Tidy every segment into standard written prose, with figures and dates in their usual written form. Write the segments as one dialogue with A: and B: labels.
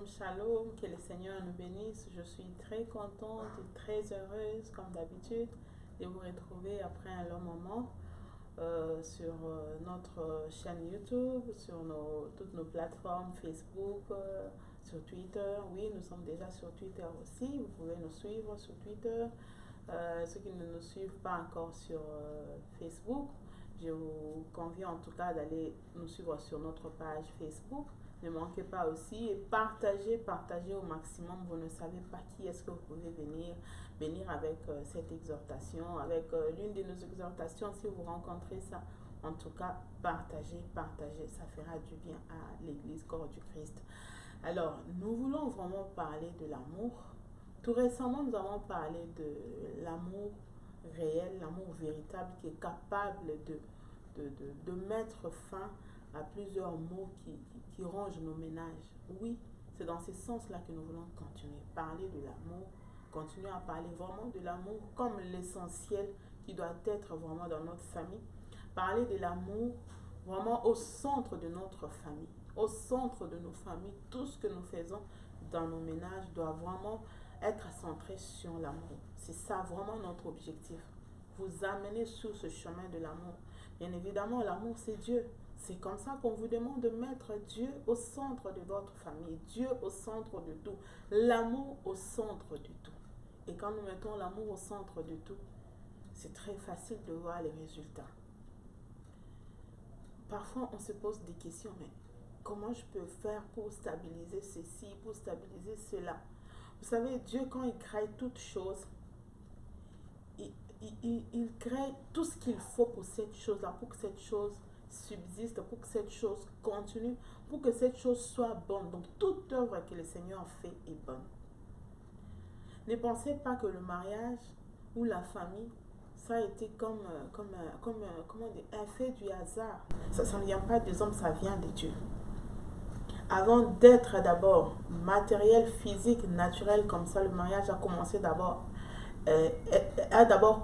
A: shalom, que le Seigneur nous bénisse. Je suis très contente et très heureuse, comme d'habitude, de vous retrouver après un long moment sur notre chaîne YouTube, sur toutes nos plateformes Facebook, sur Twitter. Oui, nous sommes déjà sur Twitter aussi. Vous pouvez nous suivre sur Twitter. Ceux qui ne nous suivent pas encore sur Facebook, je vous convie en tout cas d'aller nous suivre sur notre page Facebook. Ne manquez pas aussi et partagez au maximum. Vous ne savez pas qui est-ce que vous pouvez venir avec cette exhortation, avec l'une de nos exhortations. Si vous rencontrez ça, en tout cas, partagez. Ça fera du bien à l'Église corps du Christ. Alors, nous voulons vraiment parler de l'amour. Tout récemment, nous avons parlé de l'amour réel, l'amour véritable qui est capable de mettre fin à plusieurs mots qui rongent nos ménages. Oui, c'est dans ce sens-là que nous voulons continuer. Parler de l'amour, continuer à parler vraiment de l'amour comme l'essentiel qui doit être vraiment dans notre famille. Parler de l'amour vraiment au centre de notre famille, au centre de nos familles. Tout ce que nous faisons dans nos ménages doit vraiment être centré sur l'amour. C'est ça vraiment notre objectif. Vous amener sur ce chemin de l'amour. Bien évidemment, l'amour, c'est Dieu. C'est comme ça qu'on vous demande de mettre Dieu au centre de votre famille, Dieu au centre de tout, l'amour au centre de tout. Et quand nous mettons l'amour au centre de tout, c'est très facile de voir les résultats. Parfois, on se pose des questions, mais comment je peux faire pour stabiliser ceci, pour stabiliser cela? Vous savez, Dieu, quand il crée toutes choses, il crée tout ce qu'il faut pour cette chose-là, pour que cette chose subsiste, pour que cette chose continue, pour que cette chose soit bonne. Donc, toute œuvre que le Seigneur fait est bonne. Ne pensez pas que le mariage ou la famille, ça a été comment dire, un fait du hasard. Ça ne vient pas des hommes, ça vient de Dieu. Avant d'être d'abord matériel, physique, naturel comme ça, le mariage a commencé d'abord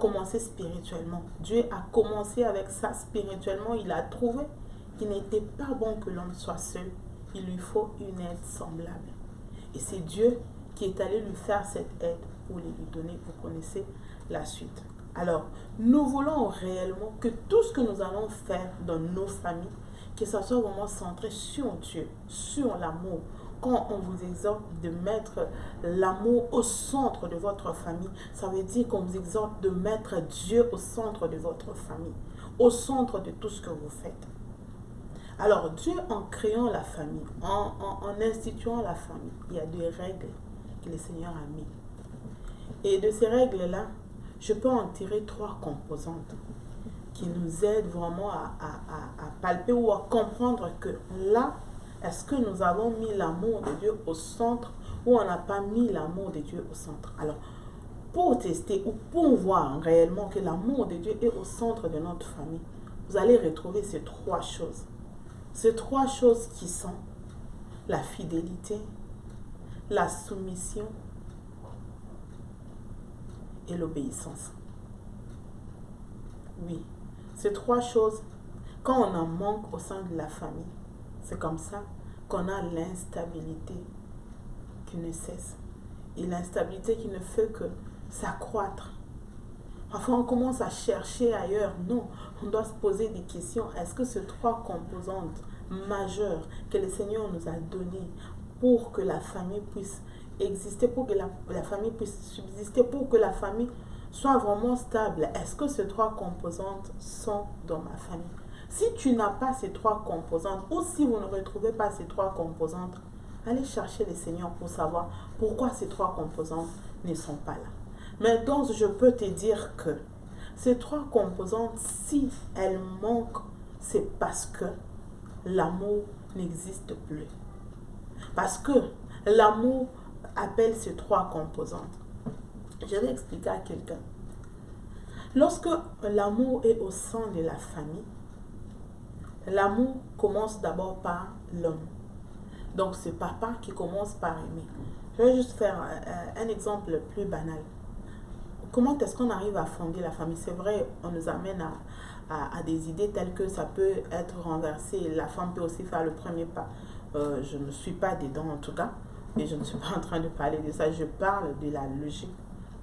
A: commencé spirituellement. Dieu a commencé avec ça spirituellement. Il a trouvé qu'il n'était pas bon que l'homme soit seul. Il lui faut une aide semblable. Et c'est Dieu qui est allé lui faire cette aide pour lui donner. Vous connaissez la suite. Alors, nous voulons réellement que tout ce que nous allons faire dans nos familles, que ça soit vraiment centré sur Dieu, sur l'amour. Quand on vous exhorte de mettre l'amour au centre de votre famille, ça veut dire qu'on vous exhorte de mettre Dieu au centre de votre famille, au centre de tout ce que vous faites. Alors, Dieu, en créant la famille, en instituant la famille, il y a des règles que le Seigneur a mises. Et de ces règles-là, je peux en tirer 3 composantes qui nous aident vraiment à palper ou à comprendre que là, est-ce que nous avons mis l'amour de Dieu au centre ou on n'a pas mis l'amour de Dieu au centre? Alors, pour tester ou pour voir réellement que l'amour de Dieu est au centre de notre famille, vous allez retrouver ces 3 choses. Ces 3 choses qui sont la fidélité, la soumission et l'obéissance. Oui, ces 3 choses, quand on en manque au sein de la famille, c'est comme ça qu'on a l'instabilité qui ne cesse. Et l'instabilité qui ne fait que s'accroître. Parfois, on commence à chercher ailleurs. Non, on doit se poser des questions. Est-ce que ces 3 composantes majeures que le Seigneur nous a données pour que la famille puisse exister, pour que la famille puisse subsister, pour que la famille soit vraiment stable, est-ce que ces 3 composantes sont dans ma famille? Si tu n'as pas ces 3 composantes, ou si vous ne retrouvez pas ces 3 composantes, allez chercher le Seigneur pour savoir pourquoi ces 3 composantes ne sont pas là. Mais donc, je peux te dire que ces 3 composantes, si elles manquent, c'est parce que l'amour n'existe plus. Parce que l'amour appelle ces 3 composantes. Je vais expliquer à quelqu'un. Lorsque l'amour est au sein de la famille, l'amour commence d'abord par l'homme. Donc, c'est papa qui commence par aimer. Je vais juste faire un exemple plus banal. Comment est-ce qu'on arrive à fonder la famille? C'est vrai, on nous amène à des idées telles que ça peut être renversé. La femme peut aussi faire le premier pas. Je ne suis pas dedans en tout cas. Et je ne suis pas en train de parler de ça, je parle de la logique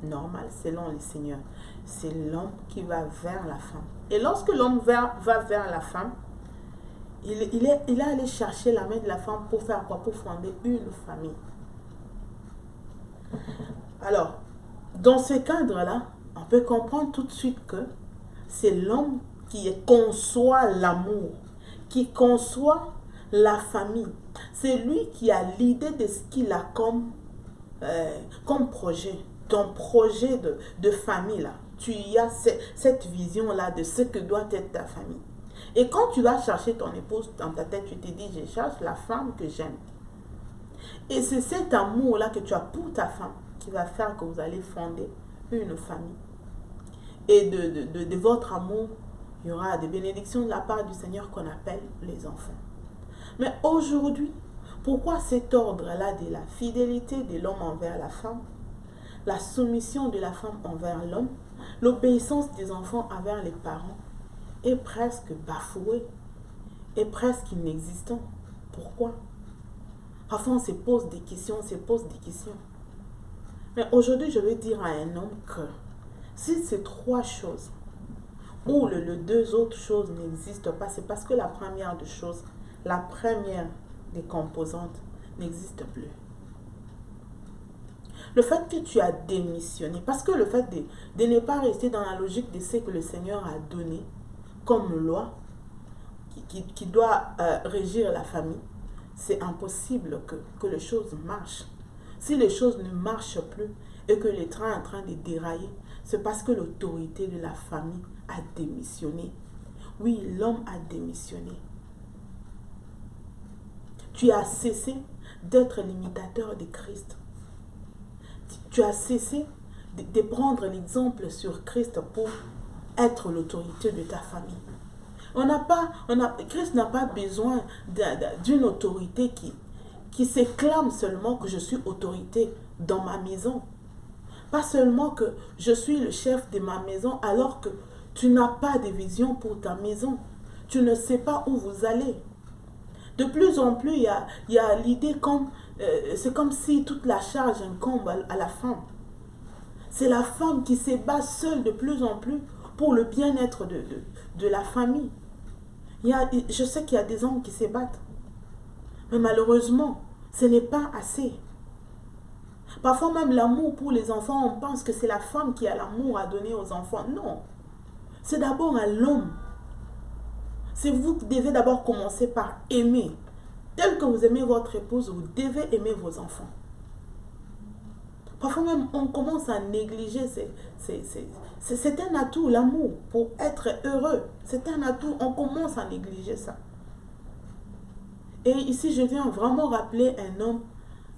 A: normale selon le Seigneur. C'est l'homme qui va vers la femme. Et lorsque l'homme va vers la femme, il est allé chercher la main de la femme pour faire quoi? Pour fonder une famille. Alors, dans ce cadre-là, on peut comprendre tout de suite que c'est l'homme qui conçoit l'amour, qui conçoit la famille. C'est lui qui a l'idée de ce qu'il a comme projet. Ton projet de famille là. Tu y as cette vision là de ce que doit être ta famille. Et quand tu vas chercher ton épouse dans ta tête, tu te dis, je cherche la femme que j'aime. Et c'est cet amour là que tu as pour ta femme qui va faire que vous allez fonder une famille. Et de votre amour, il y aura des bénédictions de la part du Seigneur qu'on appelle les enfants. Mais aujourd'hui, pourquoi cet ordre-là de la fidélité de l'homme envers la femme, la soumission de la femme envers l'homme, l'obéissance des enfants envers les parents est presque bafouée, est presque inexistant? Pourquoi? Parfois on se pose des questions, Mais aujourd'hui, je vais dire à un homme que si ces trois choses ou les deux autres choses n'existent pas, c'est parce que la première des choses, la première des composantes n'existe plus. Le fait que tu as démissionné, parce que le fait de ne pas rester dans la logique de ce que le Seigneur a donné comme loi qui doit régir la famille, c'est impossible que les choses marchent. Si les choses ne marchent plus et que le train est en train de dérailler, c'est parce que l'autorité de la famille a démissionné. Oui, l'homme a démissionné. Tu as cessé d'être l'imitateur de Christ. Tu as cessé de prendre l'exemple sur Christ pour être l'autorité de ta famille. Christ n'a pas besoin d'une autorité qui s'éclame seulement que je suis autorité dans ma maison. Pas seulement que je suis le chef de ma maison alors que tu n'as pas de vision pour ta maison. Tu ne sais pas où vous allez. De plus en plus, il y a l'idée comme... c'est comme si toute la charge incombe à la femme. C'est la femme qui se bat seule de plus en plus pour le bien-être de la famille. Je sais qu'il y a des hommes qui se battent. Mais malheureusement, ce n'est pas assez. Parfois même l'amour pour les enfants, on pense que c'est la femme qui a l'amour à donner aux enfants. Non. C'est d'abord à l'homme. C'est vous qui devez d'abord commencer par aimer. Tel que vous aimez votre épouse, vous devez aimer vos enfants. Parfois même, on commence à négliger. C'est un atout, l'amour, pour être heureux. C'est un atout, on commence à négliger ça. Et ici, je viens vraiment rappeler un homme,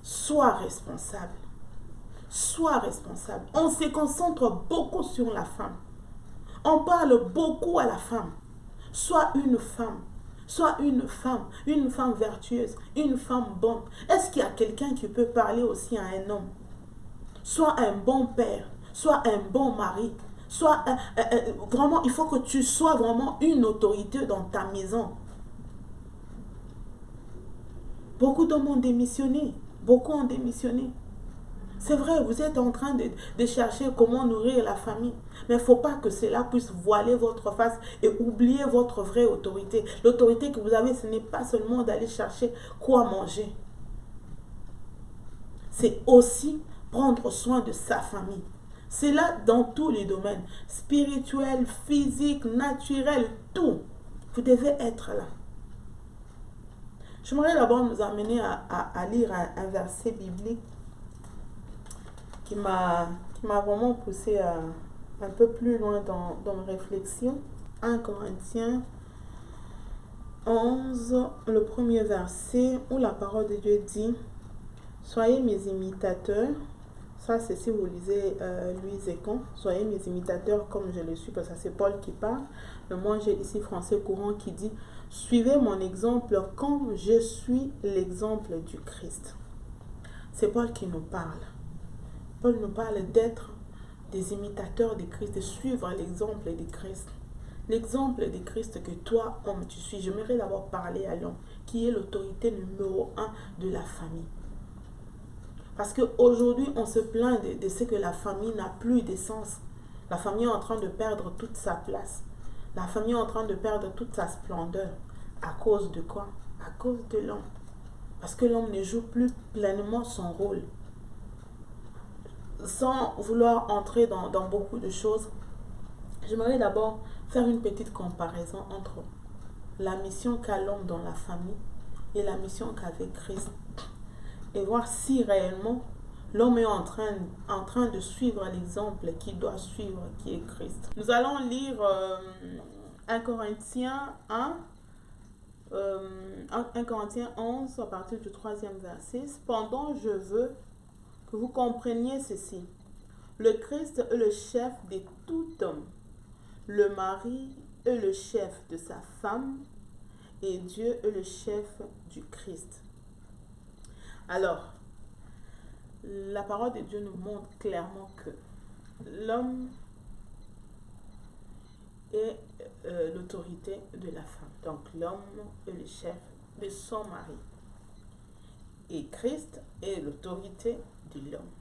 A: sois responsable. Sois responsable. On se concentre beaucoup sur la femme. On parle beaucoup à la femme. Sois une femme. Sois une femme vertueuse, une femme bonne. Est-ce qu'il y a quelqu'un qui peut parler aussi à un homme? Sois un bon père, sois un bon mari. Vraiment, il faut que tu sois vraiment une autorité dans ta maison. Beaucoup d'hommes ont démissionné. Beaucoup ont démissionné. C'est vrai, vous êtes en train de chercher comment nourrir la famille. Mais il ne faut pas que cela puisse voiler votre face et oublier votre vraie autorité. L'autorité que vous avez, ce n'est pas seulement d'aller chercher quoi manger. C'est aussi prendre soin de sa famille. C'est là dans tous les domaines. Spirituel, physique, naturel, tout. Vous devez être là. J'aimerais d'abord nous amener à lire un verset biblique qui m'a vraiment poussé un peu plus loin dans mes réflexions. 1 Corinthiens 11, le premier verset, où la parole de Dieu dit « Soyez mes imitateurs ». Ça, c'est si vous lisez Louise Econ. « Soyez mes imitateurs comme je le suis », parce que c'est Paul qui parle. Mais moi, j'ai ici Français courant qui dit « Suivez mon exemple comme je suis l'exemple du Christ ». C'est Paul qui nous parle. Paul nous parle d'être des imitateurs de Christ, de suivre l'exemple de Christ. L'exemple de Christ que toi, homme, tu suis. J'aimerais d'abord parler à l'homme, qui est l'autorité numéro 1 de la famille. Parce qu'aujourd'hui, on se plaint de ce que la famille n'a plus d'essence. La famille est en train de perdre toute sa place. La famille est en train de perdre toute sa splendeur. À cause de quoi? À cause de l'homme. Parce que l'homme ne joue plus pleinement son rôle. Sans vouloir entrer dans beaucoup de choses, j'aimerais d'abord faire une petite comparaison entre la mission qu'a l'homme dans la famille et la mission qu'avait Christ. Et voir si réellement l'homme est en train de suivre l'exemple qu'il doit suivre, qui est Christ. Nous allons lire 1 Corinthiens 1, 1 Corinthiens 11 à partir du 3e verset. Cependant, je veux que vous compreniez ceci. Le Christ est le chef de tout homme. Le mari est le chef de sa femme et Dieu est le chef du Christ. Alors, la parole de Dieu nous montre clairement que l'homme est l'autorité de la femme. Donc, l'homme est le chef de son mari. Et Christ est l'autorité de l'homme.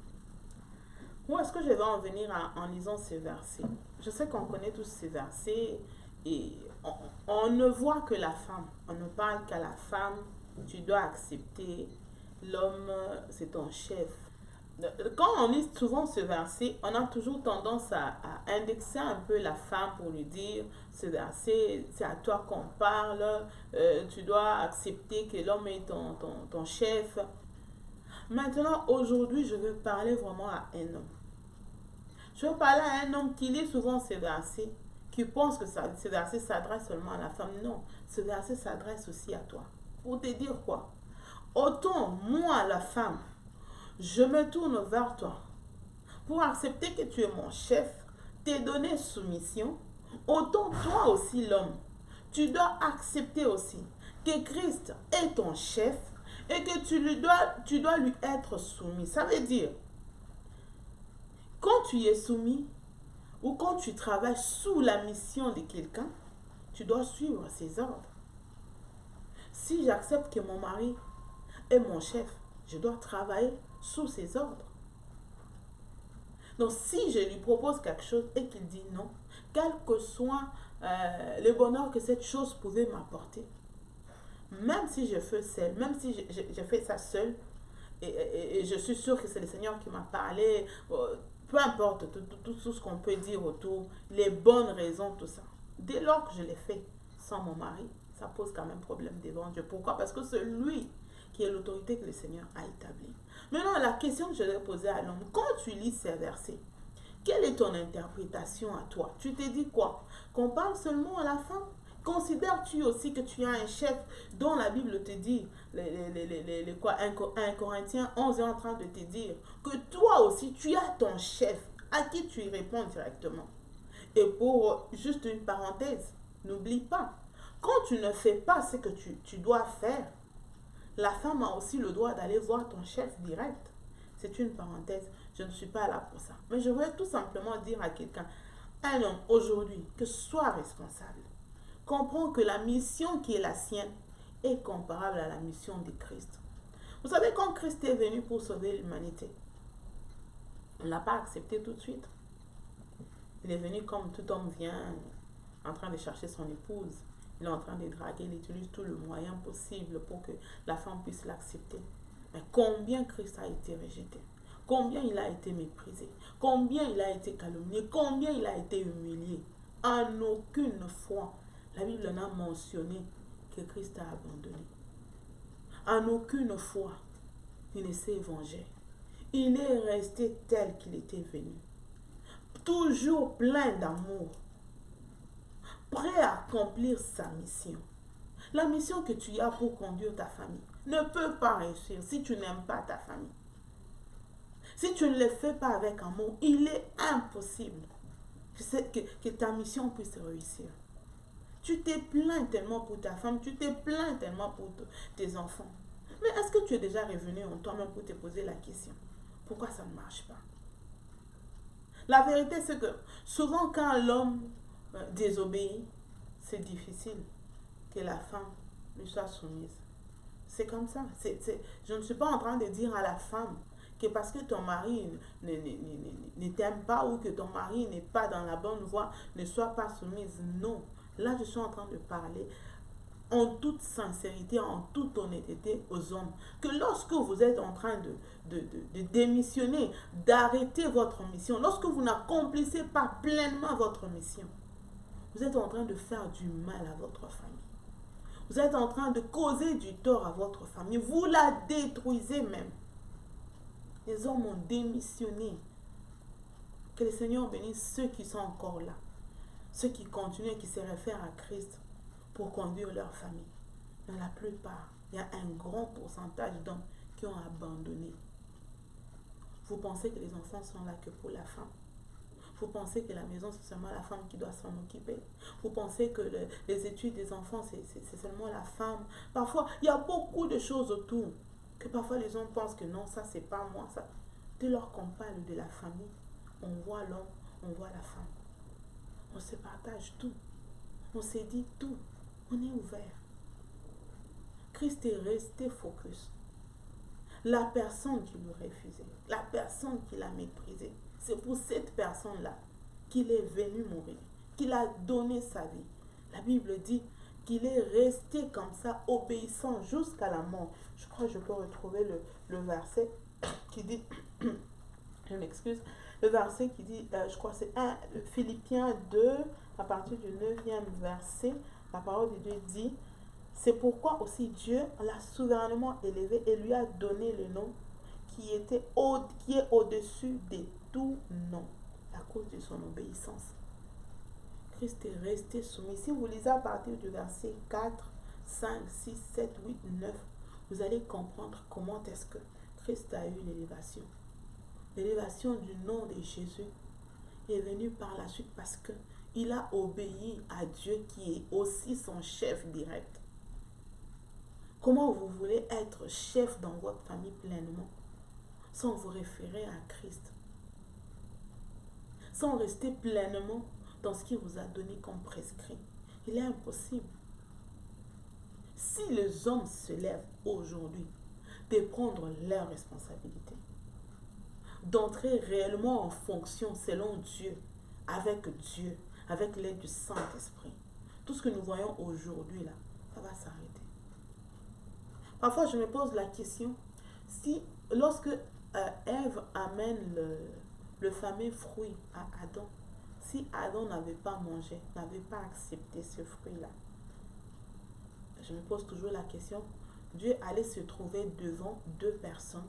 A: Où est-ce que je vais en venir en lisant ces versets? Je sais qu'on connaît tous ces versets et on ne voit que la femme. On ne parle qu'à la femme. Tu dois accepter. L'homme, c'est ton chef. Quand on lit souvent ce verset, on a toujours tendance à indexer un peu la femme pour lui dire, ce verset, c'est à toi qu'on parle, tu dois accepter que l'homme est ton chef. Maintenant, aujourd'hui, je veux parler vraiment à un homme. Je veux parler à un homme qui lit souvent ces versets, qui pense que ce verset s'adresse seulement à la femme. Non, ce verset s'adresse aussi à toi. Pour te dire quoi? Autant moi, la femme, je me tourne vers toi pour accepter que tu es mon chef, te donner soumission, autant toi aussi l'homme, tu dois accepter aussi que Christ est ton chef et que tu dois lui être soumis. Ça veut dire, quand tu es soumis ou quand tu travailles sous la mission de quelqu'un, tu dois suivre ses ordres. Si j'accepte que mon mari est mon chef, je dois travailler sous ses ordres. Donc si je lui propose quelque chose et qu'il dit non, quel que soit le bonheur que cette chose pouvait m'apporter, même si je fais seul, même si je fais ça seul, et je suis sûre que c'est le Seigneur qui m'a parlé, peu importe tout ce qu'on peut dire autour, les bonnes raisons, tout ça. Dès lors que je l'ai fait sans mon mari, ça pose quand même problème devant Dieu. Pourquoi? Parce que c'est lui qui est l'autorité que le Seigneur a établie. Maintenant, la question que je vais poser à l'homme, quand tu lis ces versets, quelle est ton interprétation à toi? Tu te dis quoi? Qu'on parle seulement à la femme? Considères-tu aussi que tu as un chef dont la Bible te dit, 1 Corinthiens 11 est en train de te dire que toi aussi tu as ton chef à qui tu y réponds directement. Et pour juste une parenthèse, n'oublie pas, quand tu ne fais pas ce que tu dois faire, la femme a aussi le droit d'aller voir ton chef direct. C'est une parenthèse, je ne suis pas là pour ça. Mais je voudrais tout simplement dire à quelqu'un, un homme aujourd'hui, que sois responsable. Comprends que la mission qui est la sienne est comparable à la mission de Christ. Vous savez, quand Christ est venu pour sauver l'humanité, on ne l'a pas accepté tout de suite. Il est venu comme tout homme vient en train de chercher son épouse. Il est en train de draguer, il utilise tout le moyen possible pour que la femme puisse l'accepter. Mais combien Christ a été rejeté? Combien il a été méprisé? Combien il a été calomnié? Combien il a été humilié? En aucune fois, la Bible n'a mentionné que Christ a abandonné. En aucune fois, il ne s'est vengé. Il est resté tel qu'il était venu. Toujours plein d'amour. Prêt à accomplir sa mission. La mission que tu as pour conduire ta famille ne peut pas réussir si tu n'aimes pas ta famille. Si tu ne le fais pas avec amour, il est impossible que ta mission puisse réussir. Tu t'es plaint tellement pour ta femme, tu t'es plaint tellement pour tes enfants. Mais est-ce que tu es déjà revenu en toi-même pour te poser la question? Pourquoi ça ne marche pas? La vérité, c'est que souvent quand l'homme désobéit, c'est difficile que la femme lui soit soumise. C'est comme ça. Je ne suis pas en train de dire à la femme que parce que ton mari ne t'aime pas ou que ton mari n'est pas dans la bonne voie, ne sois pas soumise. Non. Là, je suis en train de parler en toute sincérité, en toute honnêteté aux hommes. Que lorsque vous êtes en train de démissionner, d'arrêter votre mission, lorsque vous n'accomplissez pas pleinement votre mission, vous êtes en train de faire du mal à votre famille. Vous êtes en train de causer du tort à votre famille. Vous la détruisez même. Les hommes ont démissionné. Que le Seigneur bénisse ceux qui sont encore là. Ceux qui continuent et qui se réfèrent à Christ pour conduire leur famille. Dans la plupart, il y a un grand pourcentage d'hommes qui ont abandonné. Vous pensez que les enfants sont là que pour la femme. Vous pensez que la maison, c'est seulement la femme qui doit s'en occuper. Vous pensez que les études des enfants, c'est seulement la femme. Parfois, il y a beaucoup de choses autour que parfois les hommes pensent que non, ça, c'est pas moi. Ça. Dès lors qu'on parle de la famille, on voit l'homme, on voit la femme. On se partage tout. On se dit tout. On est ouvert. Christ est resté focus. La personne qui le refusait, la personne qui l'a méprisé, c'est pour cette personne-là qu'il est venu mourir, qu'il a donné sa vie. La Bible dit qu'il est resté comme ça, obéissant jusqu'à la mort. Je crois que je peux retrouver le verset qui dit, je m'excuse, le verset qui dit, je crois que c'est Philippiens 2, à partir du 9e verset, la parole de Dieu dit, c'est pourquoi aussi Dieu l'a souverainement élevé et lui a donné le nom qui est au-dessus de tout nom, à cause de son obéissance. Christ est resté soumis. Si vous lisez à partir du verset 4, 5, 6, 7, 8, 9, vous allez comprendre comment est-ce que Christ a eu l'élévation. L'élévation du nom de Jésus est venue par la suite parce qu'il a obéi à Dieu qui est aussi son chef direct. Comment vous voulez être chef dans votre famille pleinement sans vous référer à Christ? Sans rester pleinement dans ce qu'il vous a donné comme prescrit. Il est impossible. Si les hommes se lèvent aujourd'hui de prendre leurs responsabilités, d'entrer réellement en fonction selon Dieu, avec l'aide du Saint-Esprit, tout ce que nous voyons aujourd'hui là, ça va s'arrêter. Parfois, je me pose la question, si lorsque Ève amène le fameux fruit à Adam, si Adam n'avait pas mangé, n'avait pas accepté ce fruit-là, je me pose toujours la question, Dieu allait se trouver devant deux personnes,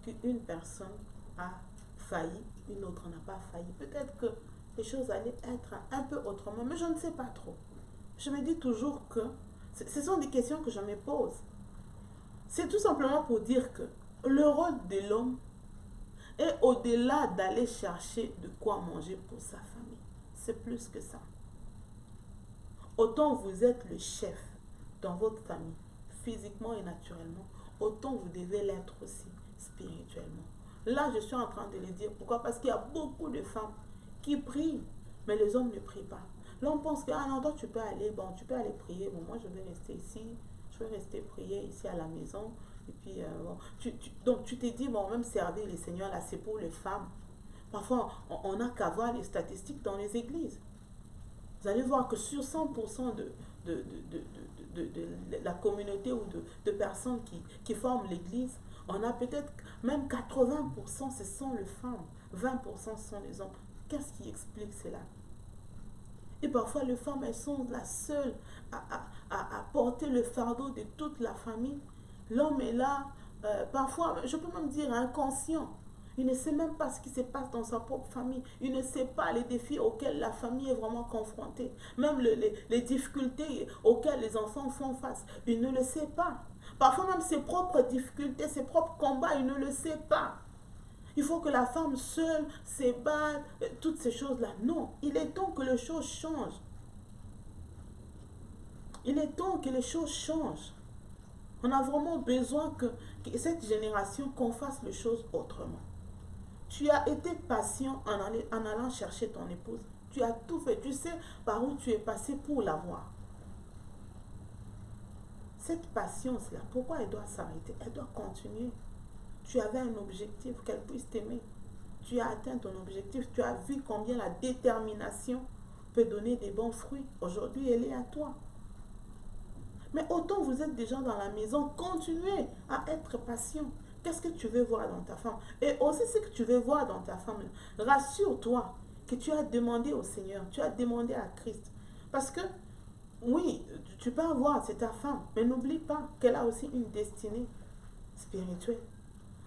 A: qu'une personne a failli, une autre n'a pas failli. Peut-être que les choses allaient être un peu autrement, mais je ne sais pas trop. Je me dis toujours que ce sont des questions que je me pose. C'est tout simplement pour dire que le rôle de l'homme est au-delà d'aller chercher de quoi manger pour sa famille. C'est plus que ça. Autant vous êtes le chef dans votre famille, physiquement et naturellement, autant vous devez l'être aussi spirituellement. Là, je suis en train de le dire. Pourquoi? Parce qu'il y a beaucoup de femmes qui prient, mais les hommes ne prient pas. Là, on pense que, ah non, toi, tu peux aller prier. Bon, moi, je vais rester ici. Je vais rester prier ici à la maison. Et puis, bon, donc, tu t'es dit, bon, même servir les seigneurs, là, c'est pour les femmes. Parfois, on n'a qu'à voir les statistiques dans les églises. Vous allez voir que sur 100% de la communauté ou de personnes qui forment l'église, on a peut-être même 80%, ce sont les femmes. 20% sont les hommes. Qu'est-ce qui explique cela? Et parfois, les femmes, elles sont la seule à porter le fardeau de toute la famille. L'homme est là, parfois, je peux même dire inconscient. Il ne sait même pas ce qui se passe dans sa propre famille. Il ne sait pas les défis auxquels la famille est vraiment confrontée. Même les difficultés auxquelles les enfants font face. Il ne le sait pas. Parfois même ses propres difficultés, ses propres combats, il ne le sait pas. Il faut que la femme seule se batte, toutes ces choses-là. Non, il est temps que les choses changent. Il est temps que les choses changent. On a vraiment besoin que cette génération, qu'on fasse les choses autrement. Tu as été patient en allant chercher ton épouse. Tu as tout fait. Tu sais par où tu es passé pour l'avoir. Cette patience-là, pourquoi elle doit s'arrêter? Elle doit continuer. Tu avais un objectif, qu'elle puisse t'aimer. Tu as atteint ton objectif. Tu as vu combien la détermination peut donner des bons fruits. Aujourd'hui, elle est à toi. Mais autant vous êtes déjà dans la maison, continuez à être patient. Qu'est-ce que tu veux voir dans ta femme? Et aussi ce que tu veux voir dans ta femme, rassure-toi que tu as demandé au Seigneur, tu as demandé à Christ. Parce que, oui, tu peux avoir, c'est ta femme, mais n'oublie pas qu'elle a aussi une destinée spirituelle.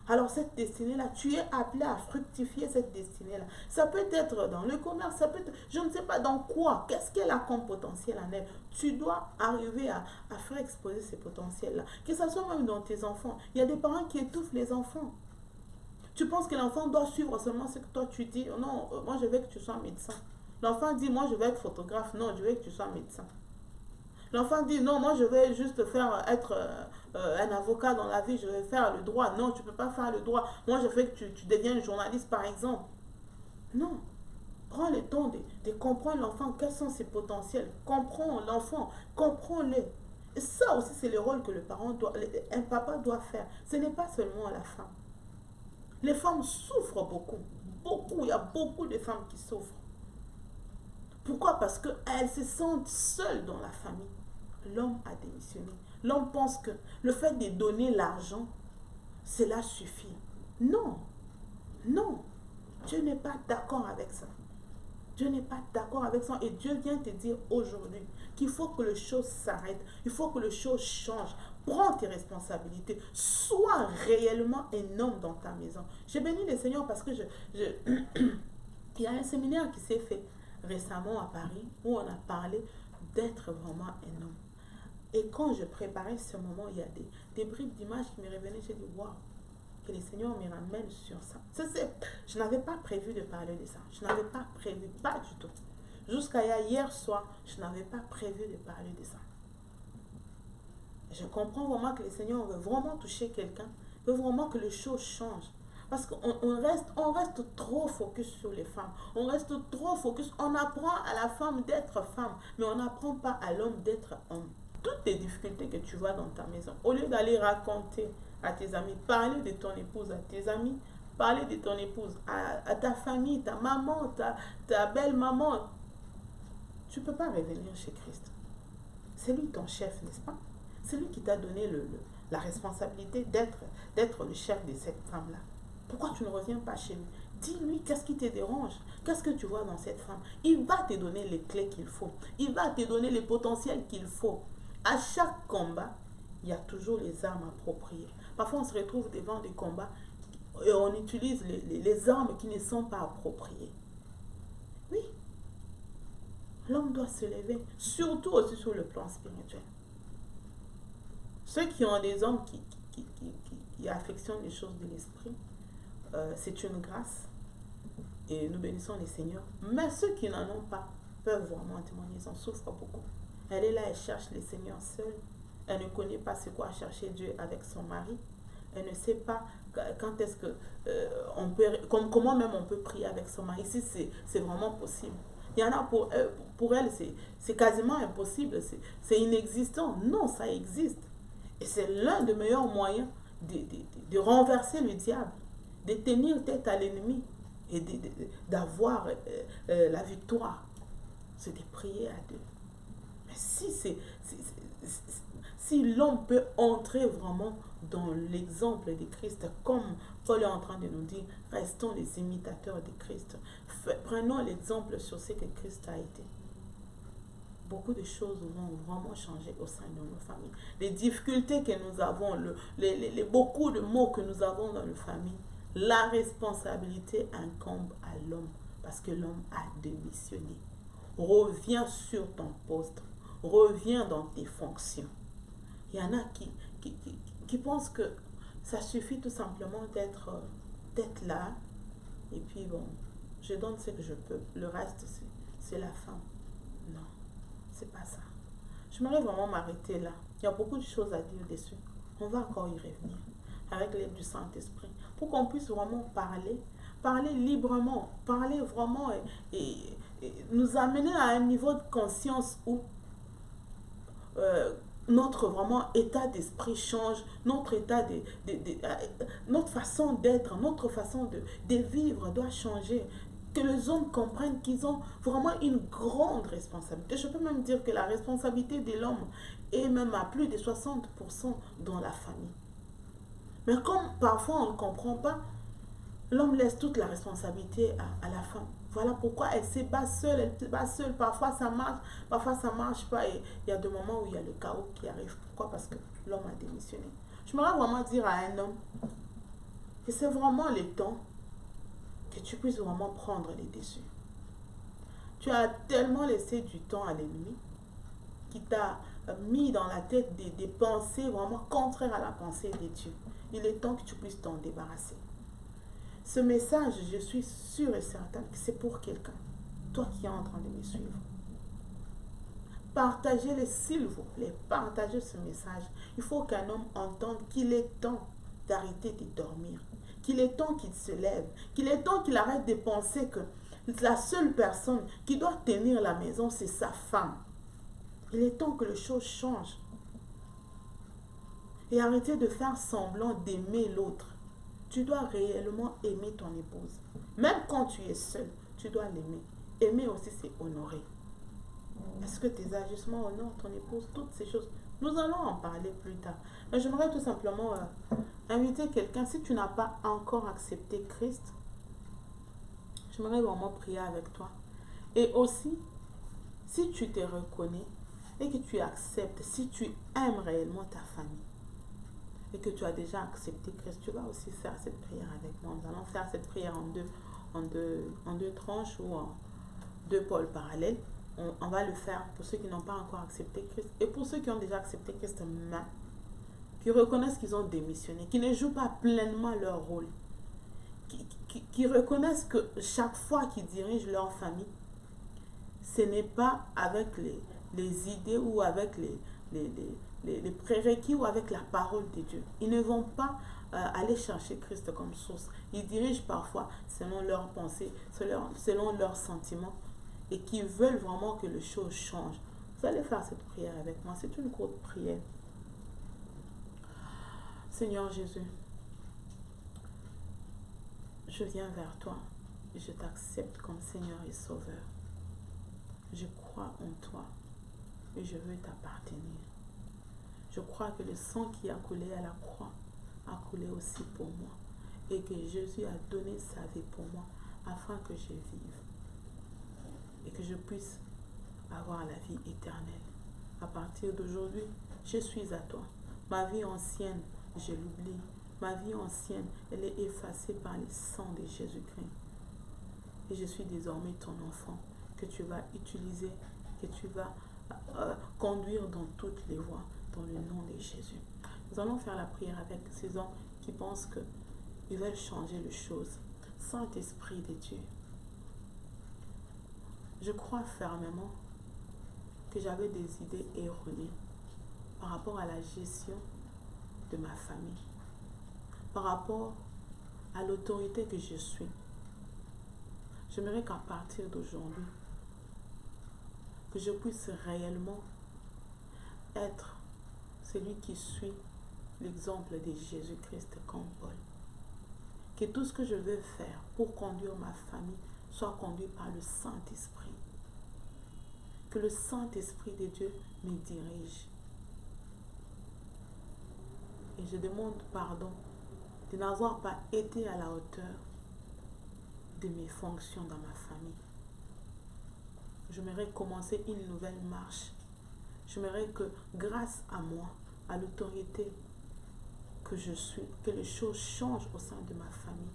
A: Alors cette destinée-là, tu es appelé à fructifier cette destinée-là. Ça peut être dans le commerce, ça peut être, je ne sais pas dans quoi, qu'est-ce qu'elle a comme potentiel en elle. Tu dois arriver à faire exposer ces potentiels-là. Que ce soit même dans tes enfants. Il y a des parents qui étouffent les enfants. Tu penses que l'enfant doit suivre seulement ce que toi tu dis. Non, moi je veux que tu sois médecin. L'enfant dit, moi je veux être photographe. Non, je veux que tu sois médecin. L'enfant dit, non, moi je vais juste faire être un avocat dans la vie, je vais faire le droit. Non, tu ne peux pas faire le droit. Moi je veux que tu deviennes journaliste par exemple. Non. Prends le temps de comprendre l'enfant, quels sont ses potentiels. Comprends l'enfant, comprends-le. Et ça aussi c'est le rôle que le parent doit, un papa doit faire. Ce n'est pas seulement la femme. Les femmes souffrent beaucoup. Beaucoup, il y a beaucoup de femmes qui souffrent. Pourquoi? Parce qu'elles se sentent seules dans la famille. L'homme a démissionné. L'homme pense que le fait de donner l'argent, cela suffit. Non. Non. Dieu n'est pas d'accord avec ça. Dieu n'est pas d'accord avec ça. Et Dieu vient te dire aujourd'hui qu'il faut que les choses s'arrêtent. Il faut que les choses changent. Prends tes responsabilités. Sois réellement un homme dans ta maison. J'ai béni le Seigneur parce que il y a un séminaire qui s'est fait récemment à Paris où on a parlé d'être vraiment un homme. Et quand je préparais ce moment, il y a des bribes d'images qui me revenaient. J'ai dit, waouh, que le Seigneur me ramène sur ça. Je n'avais pas prévu de parler de ça. Je n'avais pas prévu, pas du tout. Jusqu'à hier soir, je n'avais pas prévu de parler de ça. Je comprends vraiment que le Seigneur veut vraiment toucher quelqu'un, veut vraiment que les choses changent. Parce qu'on reste trop focus sur les femmes. On reste trop focus. On apprend à la femme d'être femme, mais on n'apprend pas à l'homme d'être homme. Toutes les difficultés que tu vois dans ta maison, au lieu d'aller raconter à tes amis, parler de ton épouse à tes amis, parler de ton épouse à ta famille, ta maman, ta belle-maman, tu ne peux pas revenir chez Christ. C'est lui ton chef, n'est-ce pas? C'est lui qui t'a donné la responsabilité d'être le chef de cette femme-là. Pourquoi tu ne reviens pas chez lui? Dis-lui qu'est-ce qui te dérange. Qu'est-ce que tu vois dans cette femme? Il va te donner les clés qu'il faut. Il va te donner les potentiels qu'il faut. À chaque combat, il y a toujours les armes appropriées. Parfois, on se retrouve devant des combats et on utilise les armes qui ne sont pas appropriées. Oui. L'homme doit se lever, surtout aussi sur le plan spirituel. Ceux qui ont des hommes qui affectionnent les choses de l'esprit, c'est une grâce et nous bénissons les seigneurs. Mais ceux qui n'en ont pas peuvent vraiment témoigner, ils en souffrent beaucoup. Elle est là, elle cherche les seigneurs seule. Elle ne connaît pas c'est quoi chercher Dieu avec son mari. Elle ne sait pas quand est-ce que comment même on peut prier avec son mari. Si c'est vraiment possible. Il y en a pour elle, c'est quasiment impossible, c'est inexistant. Non, ça existe. Et c'est l'un des meilleurs moyens de renverser le diable, de tenir tête à l'ennemi et d'avoir la victoire. C'est de prier à Dieu. Mais si l'homme peut entrer vraiment dans l'exemple de Christ, comme Paul est en train de nous dire, restons les imitateurs de Christ. Prenons l'exemple sur ce que Christ a été. Beaucoup de choses vont vraiment changer au sein de nos familles. Les difficultés que nous avons, beaucoup de maux que nous avons dans nos familles, la responsabilité incombe à l'homme parce que l'homme a démissionné. Reviens sur ton poste. Reviens dans tes fonctions. Il y en a qui pensent que ça suffit tout simplement d'être là. Et puis bon, je donne ce que je peux. Le reste, c'est la femme. Non, c'est pas ça. Je m'aimerais vraiment m'arrêter là. Il y a beaucoup de choses à dire dessus. On va encore y revenir. Avec l'aide du Saint-Esprit. Pour qu'on puisse vraiment parler librement. Parler vraiment et nous amener à un niveau de conscience où notre vraiment état d'esprit change, notre état notre façon d'être, notre façon de vivre doit changer. Que les hommes comprennent qu'ils ont vraiment une grande responsabilité. Je peux même dire que la responsabilité de l'homme est même à plus de 60% dans la famille. Mais comme parfois on ne comprend pas, l'homme laisse toute la responsabilité à la femme. Voilà pourquoi elle se bat seule, elle se bat seule. Parfois ça marche pas. Et il y a des moments où il y a le chaos qui arrive. Pourquoi? Parce que l'homme a démissionné. Je me vraiment dire à un homme que c'est vraiment le temps que tu puisses vraiment prendre les dessus. Tu as tellement laissé du temps à l'ennemi qui t'a mis dans la tête des pensées vraiment contraires à la pensée de Dieu. Il est temps que tu puisses t'en débarrasser. Ce message, je suis sûre et certaine que c'est pour quelqu'un. Toi qui es en train de me suivre. Partagez-le s'il vous plaît. Partagez ce message. Il faut qu'un homme entende qu'il est temps d'arrêter de dormir. Qu'il est temps qu'il se lève. Qu'il est temps qu'il arrête de penser que la seule personne qui doit tenir la maison, c'est sa femme. Il est temps que les choses changent. Et arrêtez de faire semblant d'aimer l'autre. Tu dois réellement aimer ton épouse. Même quand tu es seul, tu dois l'aimer. Aimer aussi, c'est honorer. Est-ce que tes agissements honorent ton épouse? Toutes ces choses. Nous allons en parler plus tard. Mais j'aimerais tout simplement inviter quelqu'un. Si tu n'as pas encore accepté Christ, j'aimerais vraiment prier avec toi. Et aussi, si tu te reconnais et que tu acceptes, si tu aimes réellement ta famille, et que tu as déjà accepté Christ, tu vas aussi faire cette prière avec moi. Nous allons faire cette prière en deux tranches ou en deux pôles parallèles. On va le faire pour ceux qui n'ont pas encore accepté Christ. Et pour ceux qui ont déjà accepté Christ, qui reconnaissent qu'ils ont démissionné, qui ne jouent pas pleinement leur rôle, qui reconnaissent que chaque fois qu'ils dirigent leur famille, ce n'est pas avec les idées ou avec les prérequis ou avec la parole de Dieu. Ils ne vont pas aller chercher Christ comme source. Ils dirigent parfois selon leurs pensées, selon leurs sentiments et qui veulent vraiment que les choses changent. Vous allez faire cette prière avec moi. C'est une courte prière. Seigneur Jésus, je viens vers toi et je t'accepte comme Seigneur et Sauveur. Je crois en toi et je veux t'appartenir. Je crois que le sang qui a coulé à la croix a coulé aussi pour moi et que Jésus a donné sa vie pour moi afin que je vive et que je puisse avoir la vie éternelle. À partir d'aujourd'hui, je suis à toi. Ma vie ancienne, je l'oublie. Ma vie ancienne, elle est effacée par le sang de Jésus-Christ. Et je suis désormais ton enfant que tu vas utiliser, que tu vas conduire dans toutes les voies, dans le nom de Jésus. Nous allons faire la prière avec ces hommes qui pensent qu'ils veulent changer les choses. Saint-Esprit de Dieu, je crois fermement que j'avais des idées erronées par rapport à la gestion de ma famille, par rapport à l'autorité que je suis. J'aimerais qu'à partir d'aujourd'hui, que je puisse réellement être celui qui suit l'exemple de Jésus-Christ comme Paul. Que tout ce que je veux faire pour conduire ma famille soit conduit par le Saint-Esprit. Que le Saint-Esprit de Dieu me dirige. Et je demande pardon de n'avoir pas été à la hauteur de mes fonctions dans ma famille. J'aimerais commencer une nouvelle marche. J'aimerais que grâce à moi, à l'autorité que je suis, que les choses changent au sein de ma famille.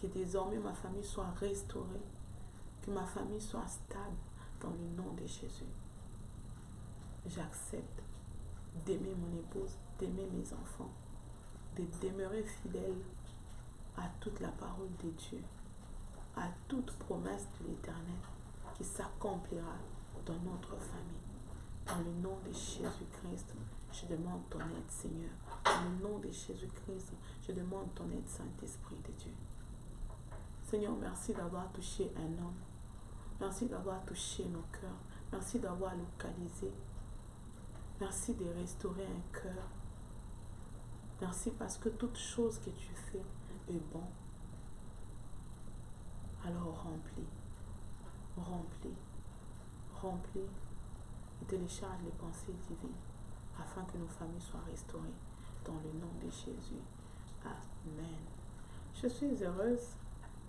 A: Que désormais ma famille soit restaurée. Que ma famille soit stable dans le nom de Jésus. J'accepte d'aimer mon épouse, d'aimer mes enfants, de demeurer fidèle à toute la parole de Dieu, à toute promesse de l'Éternel qui s'accomplira dans notre famille. Dans le nom de Jésus-Christ, je demande ton aide, Seigneur. Dans le nom de Jésus-Christ, je demande ton aide, Saint-Esprit de Dieu. Seigneur, merci d'avoir touché un homme. Merci d'avoir touché nos cœurs. Merci d'avoir localisé Merci de restaurer un cœur. Merci parce que toute chose que tu fais est bon. Alors remplis, remplis, remplis et télécharge les pensées divines afin que nos familles soient restaurées dans le nom de Jésus. Amen. Je suis heureuse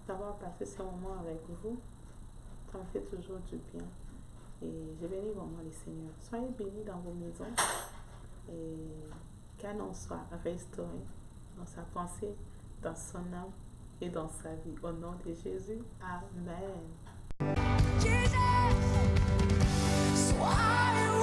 A: d'avoir passé ce moment avec vous. Ça me fait toujours du bien. Et je bénis vraiment le Seigneur. Soyez bénis dans vos maisons et qu'un homme soit restauré dans sa pensée, dans son âme et dans sa vie. Au nom de Jésus. Amen. Jesus, so